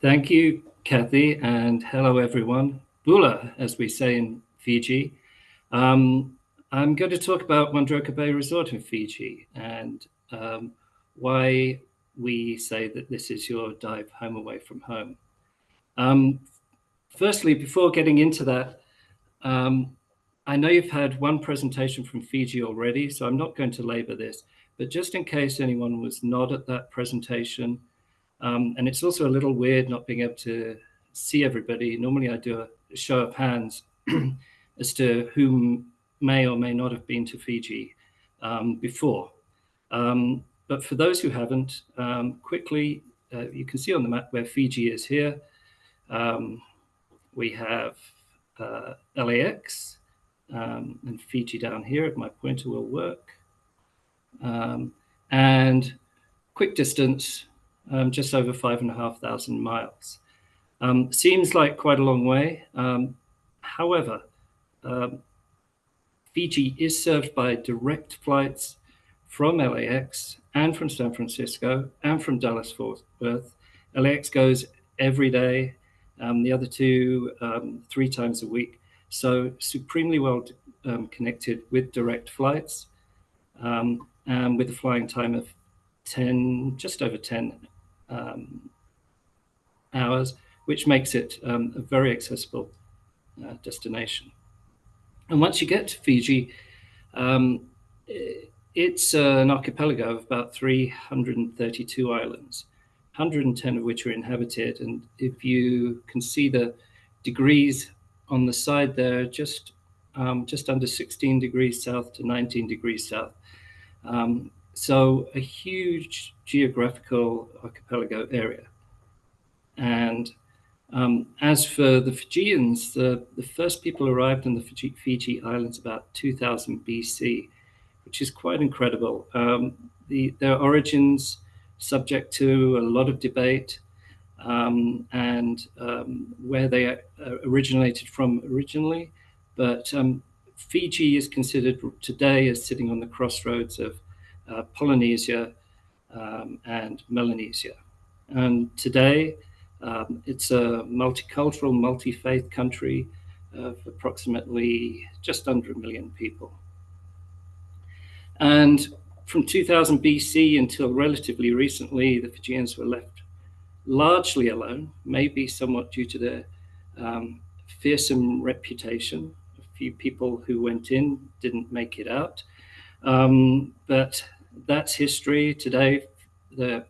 Thank you, Kathy, and hello, everyone. Bula, as we say in Fiji. I'm going to talk about Waidroka Bay Resort in Fiji and why we say that this is your dive home away from home. Um, Firstly, before getting into that, I know you've had one presentation from Fiji already, so I'm not going to labor this, but just in case anyone was not at that presentation, and it's also a little weird not being able to see everybody. Normally I do a show of hands as to who may or may not have been to Fiji before. But for those who haven't, quickly, you can see on the map where Fiji is here. We have LAX and Fiji down here, if my pointer will work. And quick distance, just over 5,500 miles. Seems like quite a long way. However, Fiji is served by direct flights from LAX and from San Francisco and from Dallas-Fort Worth. LAX goes every day, the other two 3 times a week. So supremely well connected with direct flights and with a flying time of 10, just over 10 hours, which makes it a very accessible destination. And once you get to Fiji, it's an archipelago of about 332 islands, 110 of which are inhabited. And if you can see the degrees on the side there, just under 16 degrees south to 19 degrees south. So a huge geographical archipelago area. And as for the Fijians, the first people arrived in the Fiji Islands about 2000 BC, which is quite incredible. Their origins subject to a lot of debate, and where they originated from originally. But Fiji is considered today as sitting on the crossroads of Polynesia and Melanesia. And today, it's a multicultural, multi-faith country of approximately just under 1 million people. And from 2000 BC until relatively recently, the Fijians were left largely alone, maybe somewhat due to their fearsome reputation. A few people who went in didn't make it out. But that's history. Today, the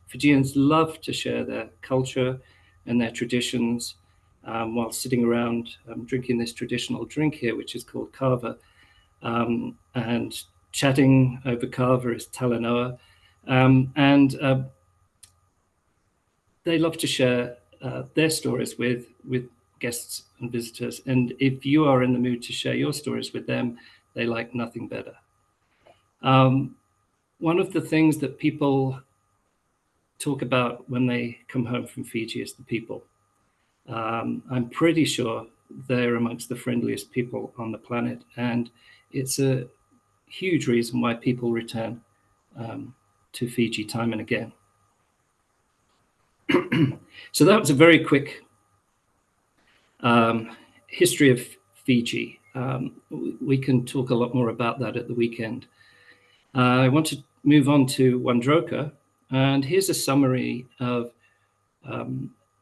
Fijians love to share their culture and their traditions while sitting around drinking this traditional drink here, which is called kava. And chatting over kava is talanoa. And they love to share their stories with guests and visitors. And if you are in the mood to share your stories with them, they like nothing better. One of the things that people talk about when they come home from Fiji is the people. I'm pretty sure they're amongst the friendliest people on the planet, and it's a huge reason why people return to Fiji time and again. So that was a very quick history of Fiji. We can talk a lot more about that at the weekend. I want to move on to Waidroka, and here's a summary of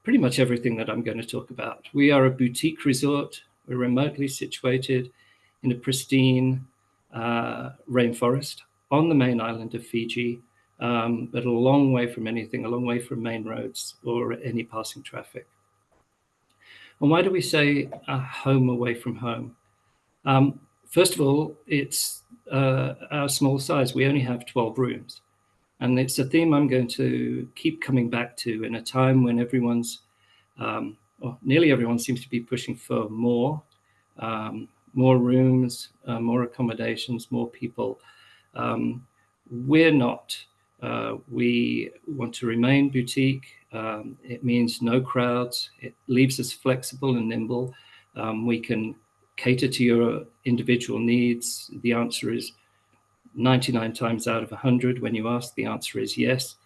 pretty much everything that I'm going to talk about. We are a boutique resort. We're remotely situated in a pristine rainforest on the main island of Fiji, but a long way from anything, a long way from main roads or any passing traffic. And why do we say a home away from home? First of all, it's our small size. We only have 12 rooms. And it's a theme I'm going to keep coming back to in a time when everyone's, or nearly everyone seems to be pushing for more rooms, more accommodations, more people. We're not. We want to remain boutique. It means no crowds. It leaves us flexible and nimble. We can cater to your individual needs. The answer is 99 times out of 100. When you ask, the answer is yes.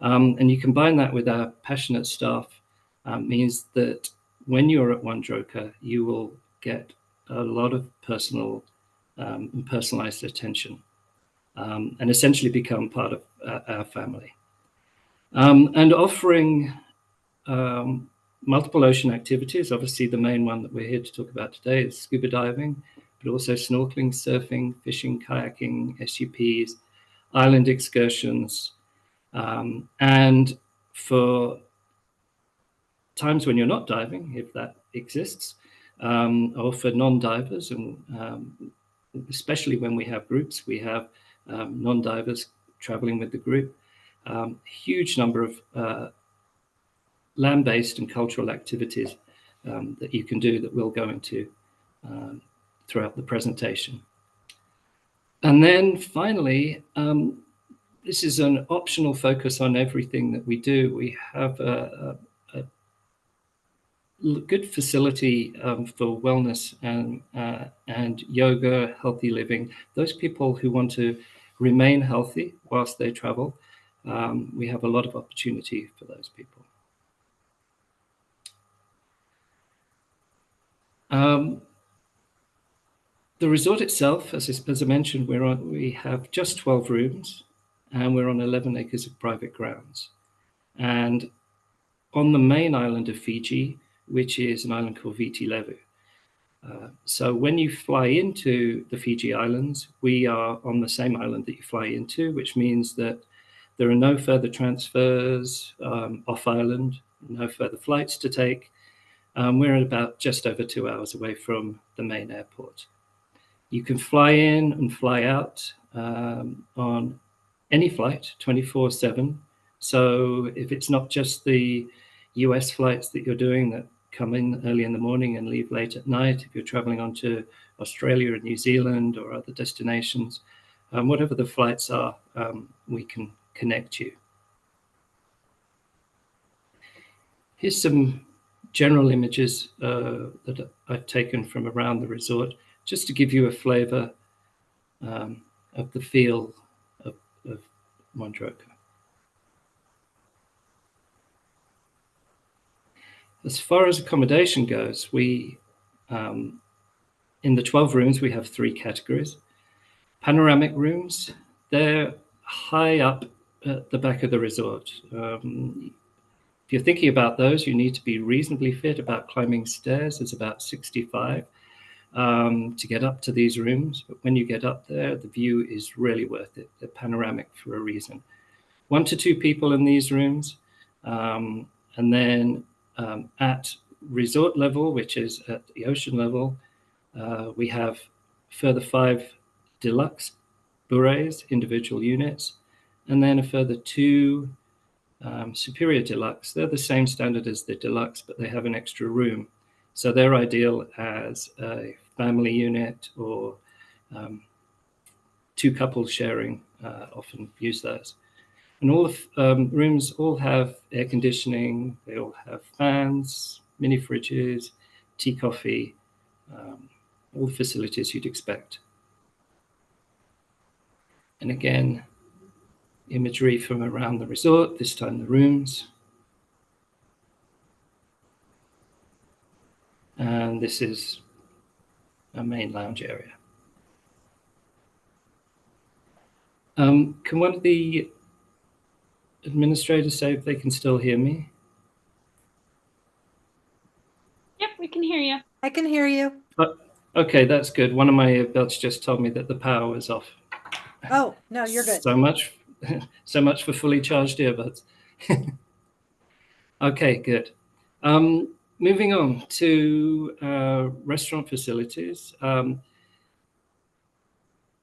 And you combine that with our passionate staff, means that when you're at Waidroka, you will get a lot of personal and personalized attention, and essentially become part of our family. And offering multiple ocean activities. Obviously, the main one that we're here to talk about today is scuba diving, but also snorkeling, surfing, fishing, kayaking, SUPs, island excursions, and for times when you're not diving, if that exists, or for non-divers, and especially when we have groups, we have non-divers traveling with the group. Huge number of land-based and cultural activities that you can do that we'll go into throughout the presentation. And then finally, this is an optional focus on everything that we do. We have a good facility for wellness and yoga, healthy living. Those people who want to remain healthy whilst they travel, we have a lot of opportunity for those people. The resort itself, as I mentioned, we have just 12 rooms, and we're on 11 acres of private grounds. And on the main island of Fiji, which is an island called Viti Levu. So when you fly into the Fiji Islands, we are on the same island that you fly into, which means that there are no further transfers off island, no further flights to take. We're at about just over 2 hours away from the main airport. You can fly in and fly out on any flight 24/7. So if it's not just the US flights that you're doing that come in early in the morning and leave late at night, if you're traveling on to Australia and New Zealand or other destinations, whatever the flights are, we can connect you. Here's some general images that I've taken from around the resort, just to give you a flavor of the feel of Waidroka. As far as accommodation goes, we, in the 12 rooms, we have 3 categories. Panoramic rooms, they're high up at the back of the resort. If you're thinking about those, you need to be reasonably fit. About climbing stairs is about 65 to get up to these rooms. But when you get up there, the view is really worth it. They're panoramic for a reason. 1 to 2 people in these rooms. And then at resort level, which is at the ocean level, we have further 5 deluxe bourrées, individual units, and then a further 2 superior deluxe. They're the same standard as the deluxe, but they have an extra room. So they're ideal as a family unit, or 2 couples sharing often use those. And all the rooms all have air conditioning. They all have fans, mini fridges, tea, coffee, all the facilities you'd expect. And again, imagery from around the resort, this time the rooms. And this is a main lounge area. Can one of the administrators say if they can still hear me? Yep, we can hear you. I can hear you. Okay, that's good. One of my earbuds just told me that the power was off. Oh, no, you're good. So much for fully charged earbuds. Okay, good. Moving on to restaurant facilities.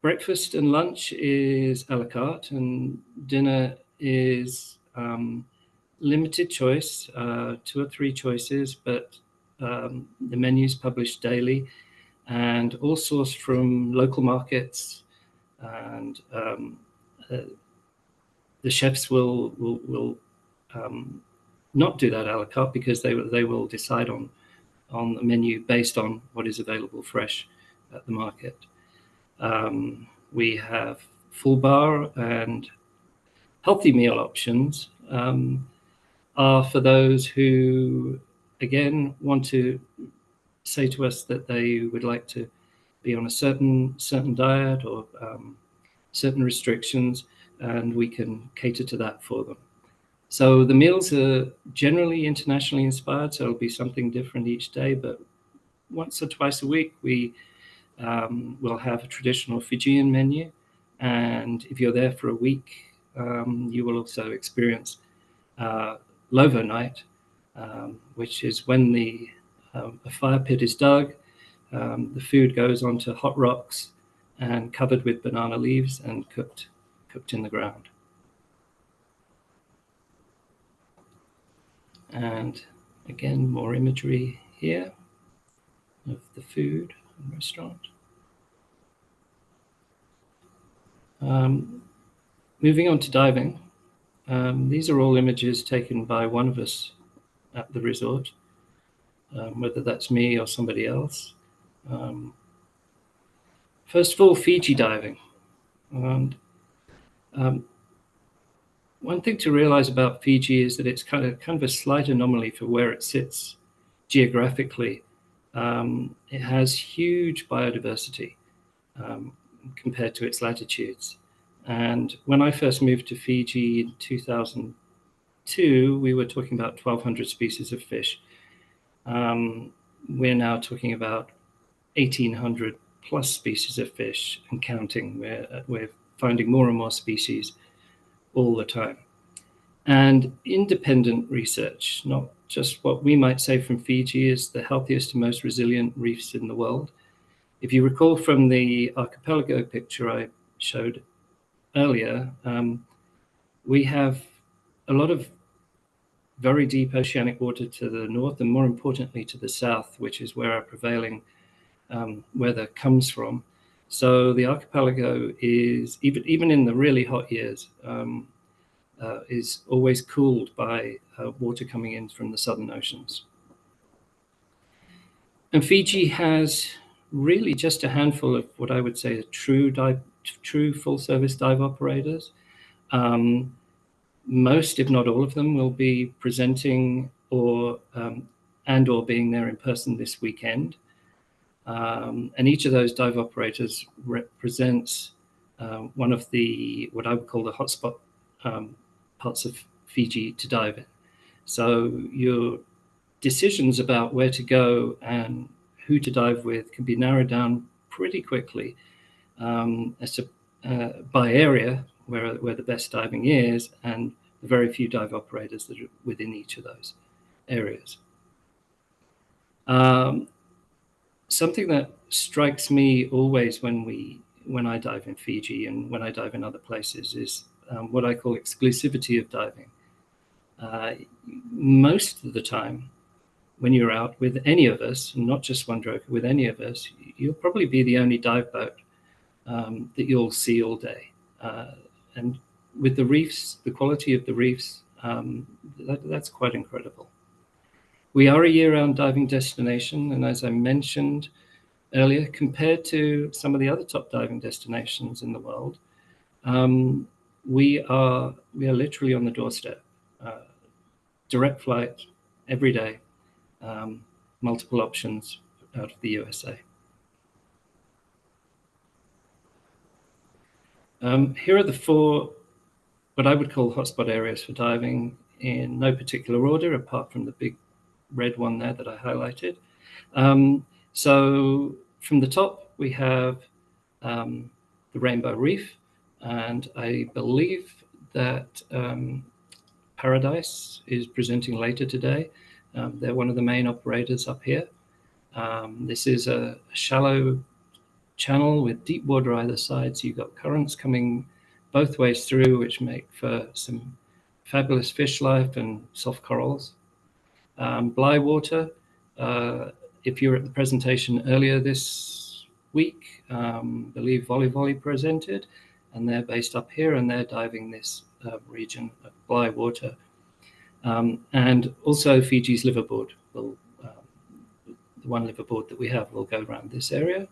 Breakfast and lunch is a la carte, and dinner is limited choice, 2 or 3 choices, but the menu's published daily, and all sourced from local markets. And the chefs will not do that a la carte, because they will decide on the menu based on what is available fresh at the market. We have full bar and healthy meal options, are for those who, again, want to say to us that they would like to be on a certain diet or certain restrictions, and we can cater to that for them. So the meals are generally internationally inspired, so it'll be something different each day, but once or twice a week we will have a traditional Fijian menu, and if you're there for a week, you will also experience Lovo night, which is when a fire pit is dug, the food goes onto hot rocks and covered with banana leaves and cooked in the ground. And again, more imagery here of the food and restaurant. Moving on to diving. These are all images taken by one of us at the resort, whether that's me or somebody else. First of all, Fiji diving. And one thing to realize about Fiji is that it's kind of a slight anomaly for where it sits geographically. It has huge biodiversity compared to its latitudes. And when I first moved to Fiji in 2002, we were talking about 1,200 species of fish. We're now talking about 1,800 plus species of fish and counting. We're finding more and more species all the time. And independent research, not just what we might say from Fiji is the healthiest and most resilient reefs in the world. If you recall from the archipelago picture I showed earlier, we have a lot of very deep oceanic water to the north, and more importantly to the south, which is where our prevailing weather comes from. So the archipelago is, even in the really hot years, is always cooled by water coming in from the southern oceans. And Fiji has really just a handful of what I would say are true full-service dive operators. Most, if not all of them, will be presenting or being there in person this weekend. And each of those dive operators represents one of what I would call the hotspot parts of Fiji to dive in. So your decisions about where to go and who to dive with can be narrowed down pretty quickly as to by area where the best diving is, and the very few dive operators that are within each of those areas. Something that strikes me always when I dive in Fiji and when I dive in other places is what I call exclusivity of diving. Most of the time, when you're out with any of us, and not just Waidroka, with any of us, you'll probably be the only dive boat that you'll see all day. And with the reefs, the quality of the reefs, that's quite incredible. We are a year-round diving destination, and as I mentioned earlier, compared to some of the other top diving destinations in the world, we are literally on the doorstep. Direct flight every day, multiple options out of the USA. Here are the 4 what I would call hotspot areas for diving in no particular order, apart from the big red one there that I highlighted. So from the top, we have the Rainbow Reef, and I believe that Paradise is presenting later today. They're one of the main operators up here. This is a shallow channel with deep water either side, so you've got currents coming both ways through, which make for some fabulous fish life and soft corals. Bly water, if you were at the presentation earlier this week, I believe Volley presented, and they're based up here, and they're diving this region of Bly water. And also Fiji's liverboard, the one liverboard that we have will go around this area.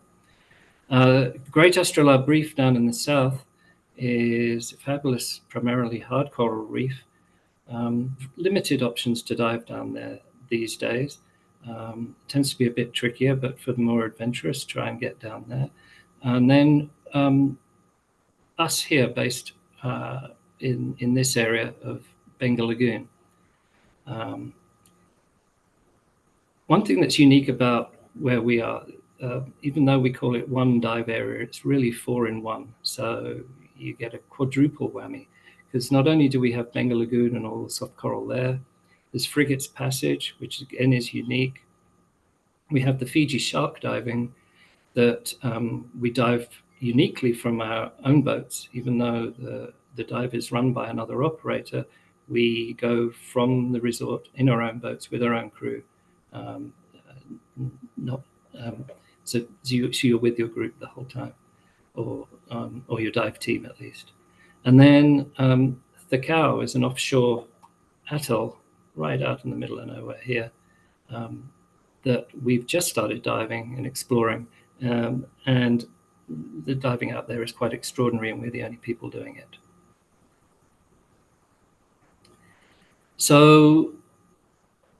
Great Astrolabe Reef down in the south is a fabulous, primarily hard coral reef. Limited options to dive down there these days. Tends to be a bit trickier, but for the more adventurous, try and get down there. And then us here, based in this area of Beqa Lagoon. One thing that's unique about where we are, even though we call it one dive area, it's really 4 in 1. So you get a quadruple whammy, because not only do we have Beqa Lagoon and all the soft coral there, there's Frigates Passage, which again is unique. We have the Fiji shark diving that we dive uniquely from our own boats, even though the dive is run by another operator. We go from the resort in our own boats with our own crew. So you're with your group the whole time, or your dive team at least. And then Thakau is an offshore atoll right out in the middle of nowhere here that we've just started diving and exploring. And the diving out there is quite extraordinary, and we're the only people doing it. So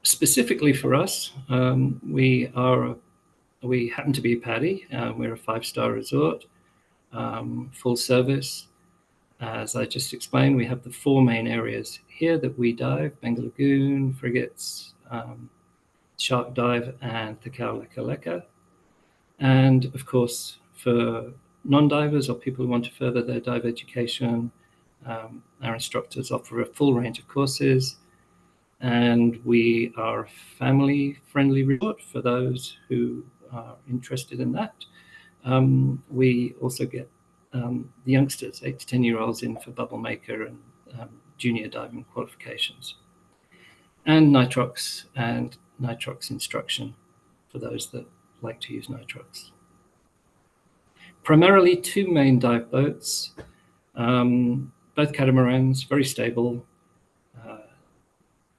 specifically for us, we happen to be Paddy. We're a 5-star resort, full service. As I just explained, we have the 4 main areas here that we dive: Beqa Lagoon, Frigates, Shark Dive, and Thakau Leka Leka. And of course, for non-divers or people who want to further their dive education, our instructors offer a full range of courses. And we are a family-friendly resort for those who are interested in that. We also get the youngsters, 8 to 10-year-olds, in for bubble maker and junior diving qualifications. And nitrox instruction for those that like to use nitrox. Primarily 2 main dive boats, both catamarans, very stable.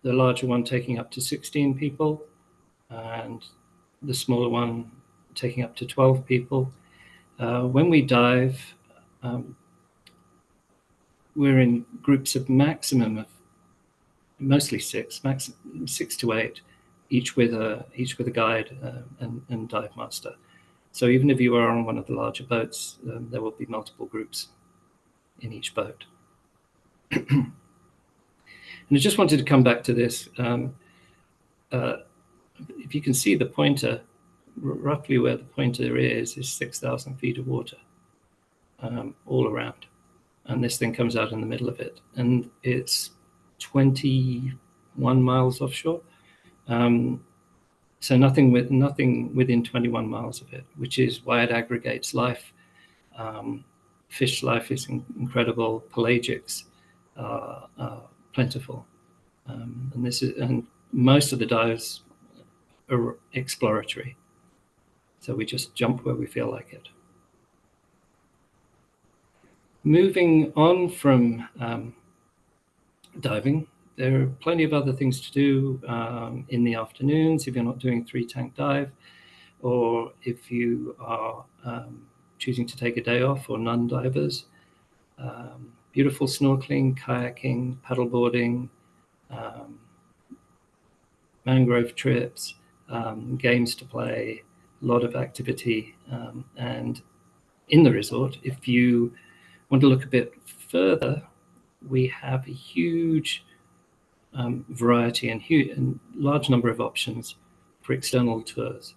The larger one taking up to 16 people, and the smaller one taking up to 12 people. When we dive, we're in groups of maximum of mostly 6 to 8, each with a guide and dive master. So even if you are on one of the larger boats, there will be multiple groups in each boat. And I just wanted to come back to this. If you can see the pointer, roughly where the pointer is 6,000 feet of water all around. And this thing comes out in the middle of it. And it's 21 miles offshore. So nothing within 21 miles of it, which is why it aggregates life. Fish life is incredible. Pelagics are plentiful, and most of the dives are exploratory. So we just jump where we feel like it. Moving on from diving, there are plenty of other things to do in the afternoons if you're not doing 3-tank dive, or if you are choosing to take a day off, or non-divers. Beautiful snorkeling, kayaking, paddleboarding, mangrove trips, games to play, a lot of activity. And in the resort, if you want to look a bit further, we have a huge variety and large number of options for external tours.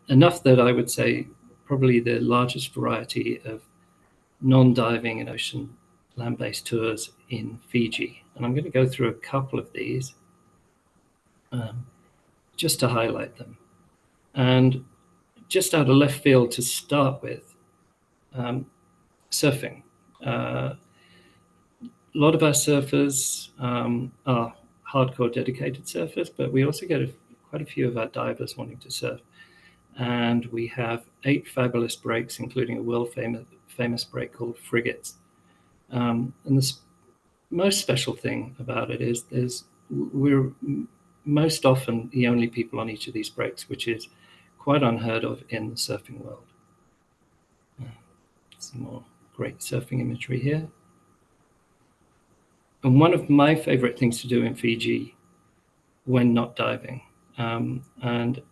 Enough that I would say probably the largest variety of non-diving and ocean land-based tours in Fiji. And I'm going to go through a couple of these just to highlight them. And just out of left field to start with, surfing. A lot of our surfers are hardcore dedicated surfers, but we also get quite a few of our divers wanting to surf. And we have 8 fabulous breaks, including a world famous break called Frigates. And the most special thing about it is we're most often the only people on each of these breaks, which is quite unheard of in the surfing world. Some more great surfing imagery here. And one of my favorite things to do in Fiji when not diving, and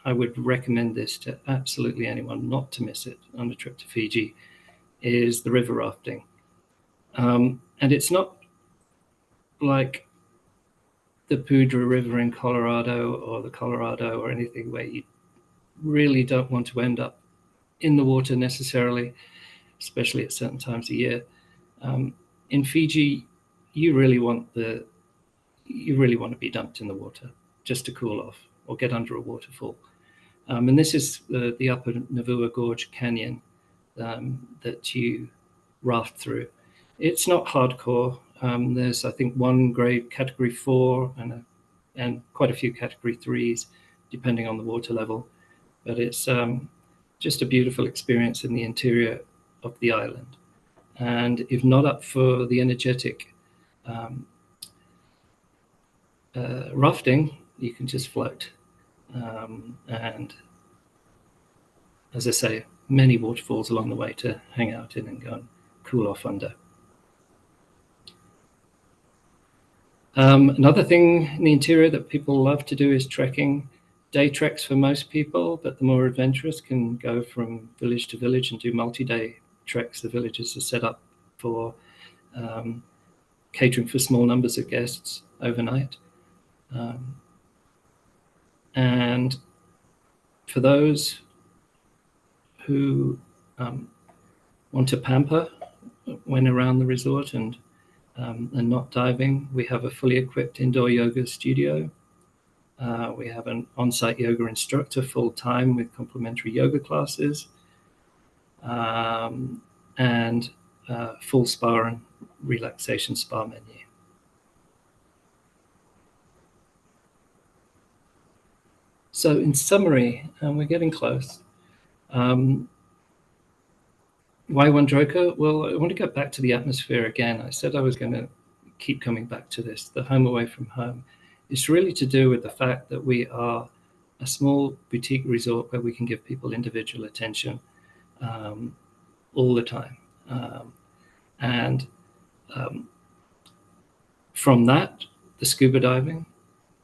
I would recommend this to absolutely anyone not to miss it on a trip to Fiji, is the river rafting. And it's not like the Pudra River in Colorado or the Colorado or anything where you really don't want to end up in the water necessarily, especially at certain times of year. In Fiji, you really want to be dumped in the water just to cool off or get under a waterfall. And this is the Upper Navua Gorge Canyon that you raft through. It's not hardcore. There's, I think, one grade category 4 and quite a few category 3s, depending on the water level. But it's just a beautiful experience in the interior of the island. And if not up for the energetic rafting, you can just float. And as I say, many waterfalls along the way to hang out in and go and cool off under. Another thing in the interior that people love to do is trekking. Day treks for most people, but the more adventurous can go from village to village and do multi-day treks. The villages are set up for catering for small numbers of guests overnight. And for those who want to pamper when around the resort and not diving, we have a fully equipped indoor yoga studio. We have an on-site yoga instructor full-time with complimentary yoga classes, and full spa and relaxation spa menu. So in summary, and we're getting close, why Waidroka? Well, I want to get back to the atmosphere again. I said I was going to keep coming back to this, the home away from home. It's really to do with the fact that we are a small boutique resort where we can give people individual attention all the time. From that, the scuba diving,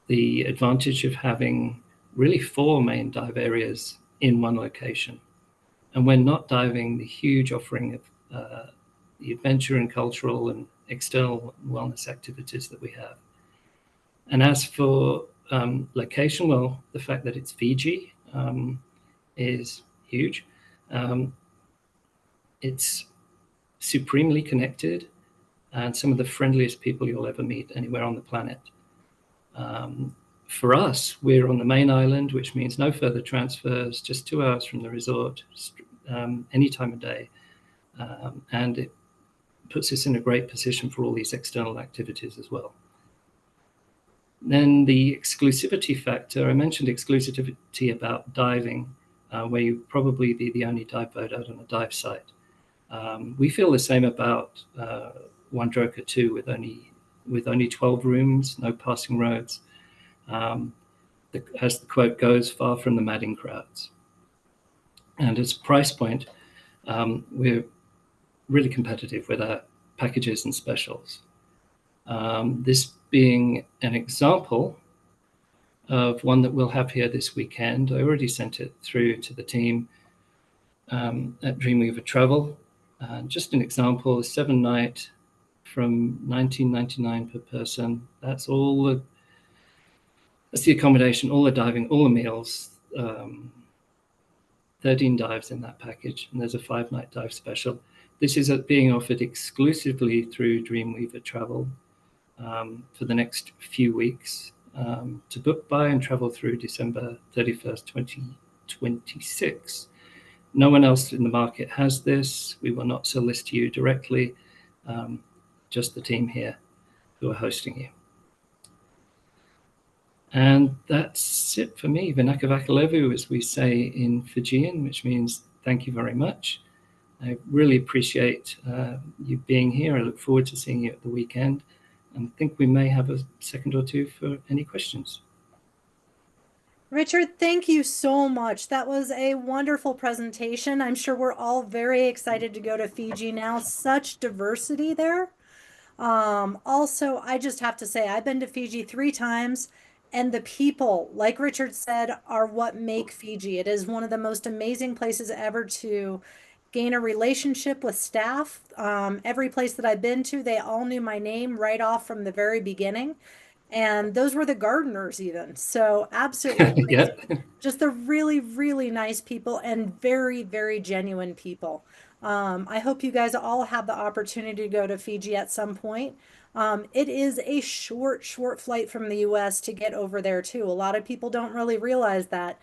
the advantage of having really 4 main dive areas in one location. And when not diving, the huge offering of the adventure and cultural and external wellness activities that we have. And as for location, well, the fact that it's Fiji is huge. It's supremely connected and some of the friendliest people you'll ever meet anywhere on the planet. For us, we're on the main island, which means no further transfers, just 2 hours from the resort, any time of day. And it puts us in a great position for all these external activities as well. Then the exclusivity factor, I mentioned exclusivity about diving, where you probably be the only dive boat out on a dive site. We feel the same about Waidroka too, with only 12 rooms, no passing roads. As the quote goes, far from the madding crowds. And as a price point, we're really competitive with our packages and specials. This being an example of one that we'll have here this weekend. I already sent it through to the team at Dreamweaver Travel. Just an example, a 7-night from $19.99 per person. That's the accommodation, all the diving, all the meals, 13 dives in that package, and there's a 5-night dive special. This is being offered exclusively through Dreamweaver Travel for the next few weeks to book, buy, and travel through December 31st, 2026. No one else in the market has this. We will not sell this to you directly, just the team here who are hosting you. And that's it for me. Beqa Levu, as we say in Fijian, which means thank you very much. I really appreciate you being here. I look forward to seeing you at the weekend, and think we may have a second or two for any questions. Richard, thank you so much. That was a wonderful presentation. I'm sure we're all very excited to go to Fiji now. Such diversity there. Also, I just have to say, I've been to Fiji 3 times, and the people, like Richard said, are what make Fiji. It is one of the most amazing places ever to gain a relationship with staff. Every place that I've been to, they all knew my name right off from the very beginning. And those were the gardeners, even. So, absolutely Yeah. amazing. Just the really, really nice people and very, very genuine people. I hope you guys all have the opportunity to go to Fiji at some point. It is a short, short flight from the US to get over there, too. A lot of people don't really realize that.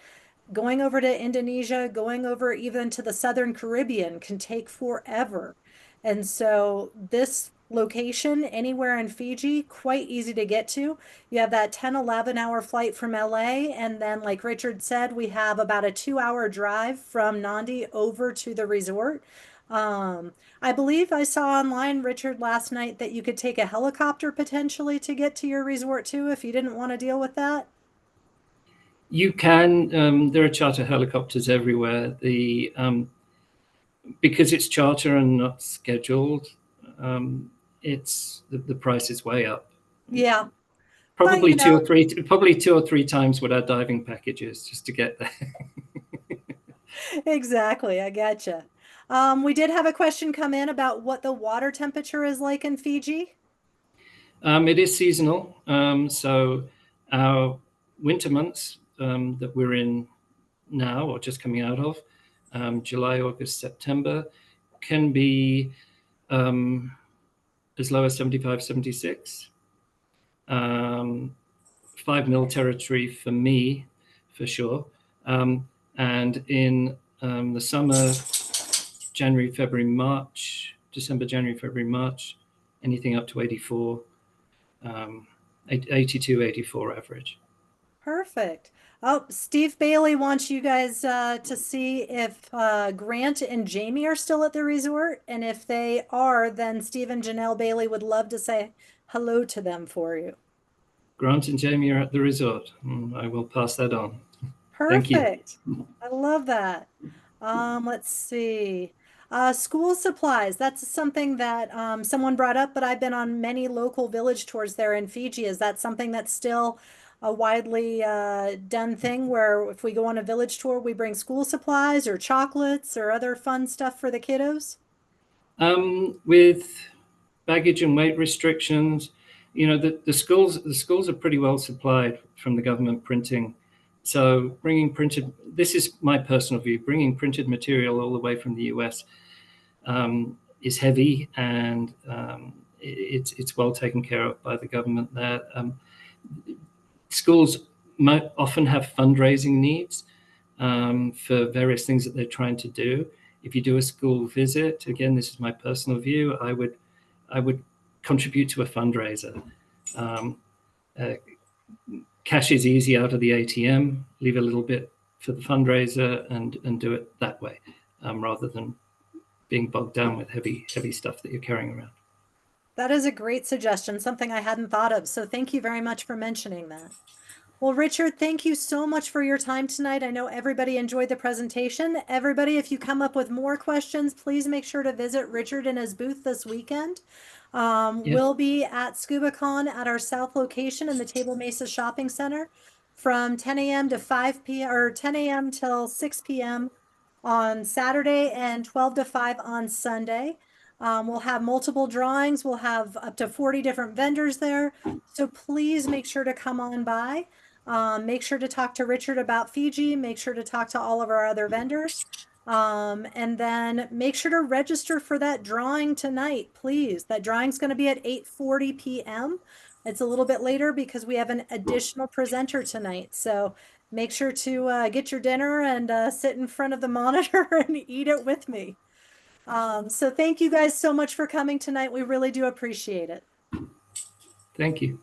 Going over to Indonesia, going over even to the Southern Caribbean can take forever. And so this location anywhere in Fiji, quite easy to get to. You have that 10, 11-hour flight from LA. And then, like Richard said, we have about a 2-hour drive from Nandi over to the resort. I believe I saw online, Richard, last night that you could take a helicopter potentially to get to your resort too, if you didn't want to deal with that. You can. There are charter helicopters everywhere. Because it's charter and not scheduled, it's the price is way up. Yeah. But Probably probably 2 or 3 times what our diving package is just to get there. Exactly, I getcha. We did have a question come in about what the water temperature is like in Fiji. It is seasonal. So our winter months that we're in now or just coming out of, July, August, September, can be as low as 75, 76. 5 mil territory for me, for sure. And in the summer, January, February, March, December, January, February, March, anything up to 84, 82, 84 average. Perfect. Oh, Steve Bailey wants you guys to see if Grant and Jamie are still at the resort. And if they are, then Steve and Janelle Bailey would love to say hello to them for you. Grant and Jamie are at the resort. I will pass that on. Thank you. Perfect. I love that. Let's see. School supplies. That's something that someone brought up, but I've been on many local village tours there in Fiji. Is that something that's still a widely done thing where if we go on a village tour, we bring school supplies or chocolates or other fun stuff for the kiddos? With baggage and weight restrictions, the schools are pretty well supplied from the government printing. So this is my personal view, bringing printed material all the way from the US is heavy, and it's well taken care of by the government there. Schools might often have fundraising needs for various things that they're trying to do. If you do a school visit, again, this is my personal view, I would contribute to a fundraiser. Cash is easy out of the ATM. Leave a little bit for the fundraiser and do it that way, rather than being bogged down with heavy stuff that you're carrying around. That is a great suggestion, something I hadn't thought of. So thank you very much for mentioning that. Well, Richard, thank you so much for your time tonight. I know everybody enjoyed the presentation. Everybody, if you come up with more questions, please make sure to visit Richard in his booth this weekend. We'll be at ScubaCon at our south location in the Table Mesa Shopping Center from 10 a.m. to 5 p.m. or 10 a.m. till 6 p.m. on Saturday and 12 to 5 on Sunday. We'll have multiple drawings. We'll have up to 40 different vendors there. So please make sure to come on by. Make sure to talk to Richard about Fiji. Make sure to talk to all of our other vendors. And then make sure to register for that drawing tonight, please. That drawing's going to be at 8:40 p.m. It's a little bit later because we have an additional presenter tonight. So make sure to get your dinner and sit in front of the monitor and eat it with me. So thank you guys so much for coming tonight. We really do appreciate it. Thank you.